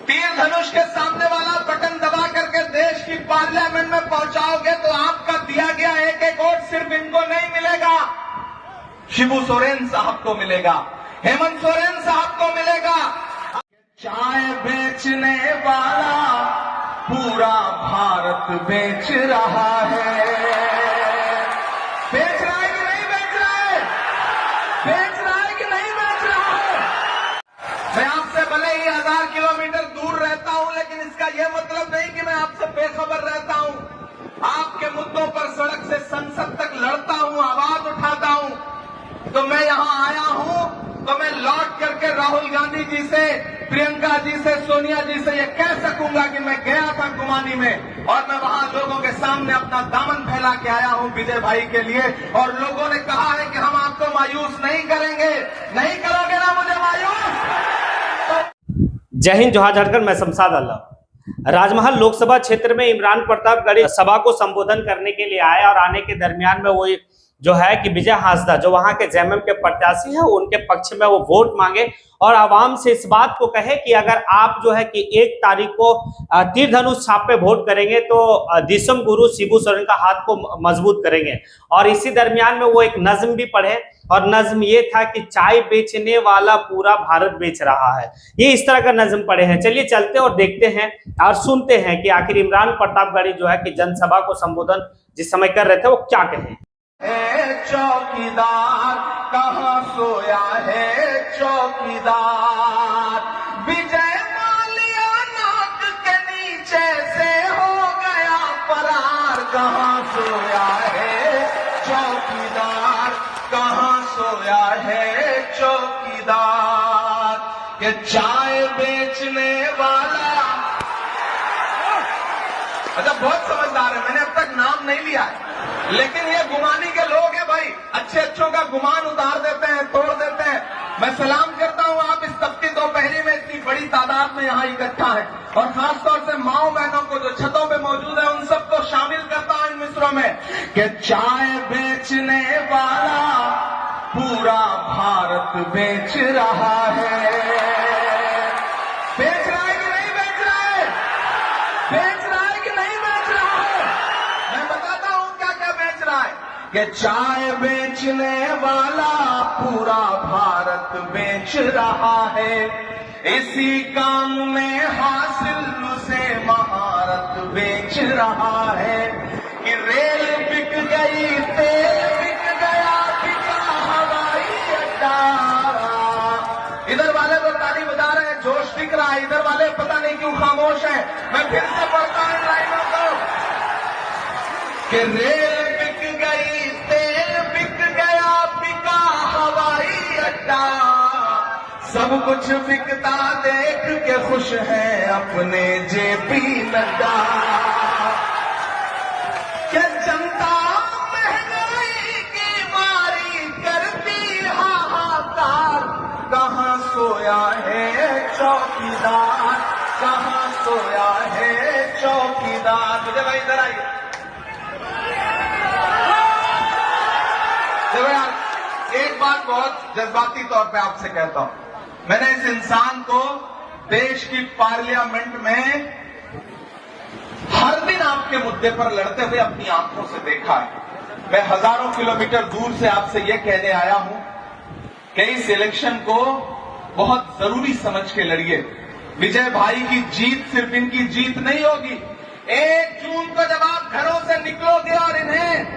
तीर धनुष के सामने वाला बटन दबा करके देश की पार्लियामेंट में पहुंचाओगे तो आपका दिया गया एक एक वोट सिर्फ इनको नहीं मिलेगा, शिबू सोरेन साहब को मिलेगा, हेमंत सोरेन साहब को मिलेगा। चाय बेचने वाला पूरा भारत बेच रहा है। बेच रहा है कि नहीं बेच रहा है? बेच रहा है कि नहीं बेच रहा है? मैं आपसे भले ही 1000 किलोमीटर दूर रहता हूं, लेकिन इसका यह मतलब नहीं कि मैं आपसे बेखबर रहता हूं। आपके मुद्दों पर सड़क से संसद तक लड़ता हूं, आवाज उठाता हूं। तो मैं यहां आया हूं तो मैं लौट करके राहुल गांधी जी से, प्रियंका जी से, सोनिया जी से ये कह सकूंगा कि मैं गया था गुमानी में और मैं वहां लोगों के सामने अपना दामन फैला के आया हूं विजय भाई के लिए, और लोगों ने कहा है कि हम आपको मायूस नहीं करेंगे। नहीं करोगे ना मुझे मायूस? जय हिंद, जोहार झारखंड। मैं शमशाद आलम राजमहल लोकसभा क्षेत्र में इमरान प्रतापगढ़ी सभा को संबोधन करने के लिए आए, और आने के दरमियान में वो जो है कि विजय हांसदा जो वहां के जेएमएम के प्रत्याशी हैं उनके पक्ष में वो वोट मांगे और आवाम से इस बात को कहे कि अगर आप जो है कि 1 तारीख को तीर धनुष छाप पे वोट करेंगे तो दिसम गुरु शिबू सोरेन का हाथ को मजबूत करेंगे। और इसी दरमियान में वो एक नज्म भी पढ़े, और नज्म ये था कि चाय बेचने वाला पूरा भारत बेच रहा है। ये इस तरह का नज्म पढ़े हैं। चलिए चलते और देखते हैं और सुनते हैं कि आखिर इमरान प्रतापगढ़ी जो है कि जनसभा को संबोधन जिस समय कर रहे थे वो क्या कहे। चौकीदार कहाँ सोया है चौकीदार, विजय माल्या नाक के नीचे से हो गया फरार। कहाँ सोया है चौकीदार, कहाँ सोया है चौकीदार, ये चाय बेचने वाला। अच्छा, बहुत समझदार है, मैंने अब तक नाम नहीं लिया है, लेकिन ये गुमानी के लोग हैं भाई, अच्छे अच्छों का गुमान उतार देते हैं, तोड़ देते हैं। मैं सलाम करता हूं, आप इस तपती दोपहरी में इतनी बड़ी तादाद में यहाँ इकट्ठा है, और खासतौर से माओ बहनों को जो छतों पे मौजूद है उन सबको शामिल करता हूं इन मिसरों में कि चाय बेचने वाला पूरा भारत बेच रहा है। बेच रहा है कि नहीं बेच रहा है? बेच रहा है कि नहीं बेच रहा है? मैं बताता हूं क्या क्या बेच रहा है कि चाय बेचने वाला पूरा भारत बेच रहा है। इसी काम में हासिल उसे महारत बेच रहा है कि रेल बिक गई, तेल बिक गया, बिका हवाई अड्डा। इधर वाले तो ताली बजा रहे हैं, जोश दिख रहा है, इधर वाले पता नहीं क्यों खामोश है। मैं फिर से पढ़ता हूं लाइनों को कि रेल बिक गई, तेल बिक गया, बिका हवाई अड्डा। सब कुछ बिकता देख के खुश है अपने जेपी नड्डा। क्या जनता महंगाई की मारी करती हाहाकार। कहाँ सोया है चौकीदार, कहाँ सोया है चौकीदार। मुझे भाई इधर आइए। देखो यार, एक बात बहुत जज्बाती तौर पे आपसे कहता हूं, मैंने इस इंसान को देश की पार्लियामेंट में हर दिन आपके मुद्दे पर लड़ते हुए अपनी आंखों से देखा है। मैं हजारों किलोमीटर दूर से आपसे यह कहने आया हूं कि इस इलेक्शन को बहुत जरूरी समझ के लड़िए। विजय भाई की जीत सिर्फ इनकी जीत नहीं होगी। 1 जून को जब आप घरों से निकलोगे और इन्हें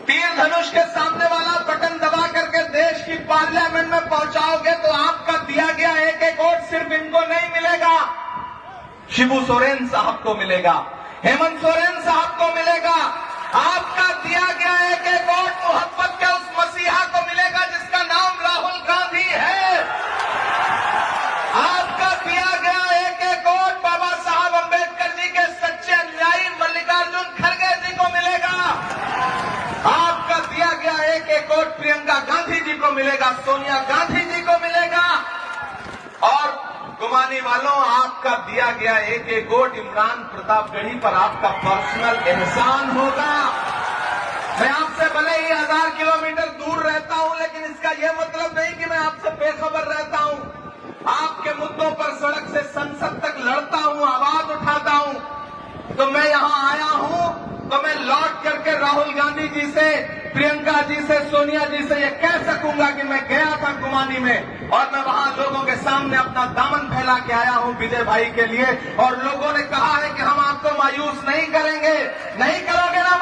तीर धनुष के सामने वाला बटन दबा करके देश की पार्लियामेंट में पहुंचाओगे तो आपका दिया गया एक एक वोट सिर्फ इनको नहीं मिलेगा, शिबू सोरेन साहब को मिलेगा, हेमंत सोरेन साहब को मिलेगा। आपका दिया गया एक एक वोट मोहब्बत के उस मसीहा को मिलेगा जिसका नाम राहुल गांधी है। आपका दिया गया एक एक वोट बाबा साहब अंबेडकर जी के सच्चे अनुयायी मल्लिकार्जुन खड़गे जी को मिलेगा। आपका दिया गया एक एक वोट प्रियंका गांधी जी को मिलेगा, सोनिया गांधी जी को मिलेगा। और गुमानी वालों, आपका दिया गया एक एक वोट इमरान प्रतापगढ़ी पर आपका पर्सनल एहसान होगा। मैं आपसे भले ही 1000 किलोमीटर दूर रहता हूं, लेकिन इसका यह मतलब नहीं कि मैं आपसे बेखबर रहता हूं। आपके मुद्दों पर सड़क से संसद तक तो मैं यहां आया हूं तो मैं लौट करके राहुल गांधी जी से, प्रियंका जी से, सोनिया जी से ये कह सकूंगा कि मैं गया था गुमानी में और मैं वहां लोगों के सामने अपना दामन फैला के आया हूं विजय भाई के लिए, और लोगों ने कहा है कि हम आपको मायूस नहीं करेंगे। नहीं करोगे ना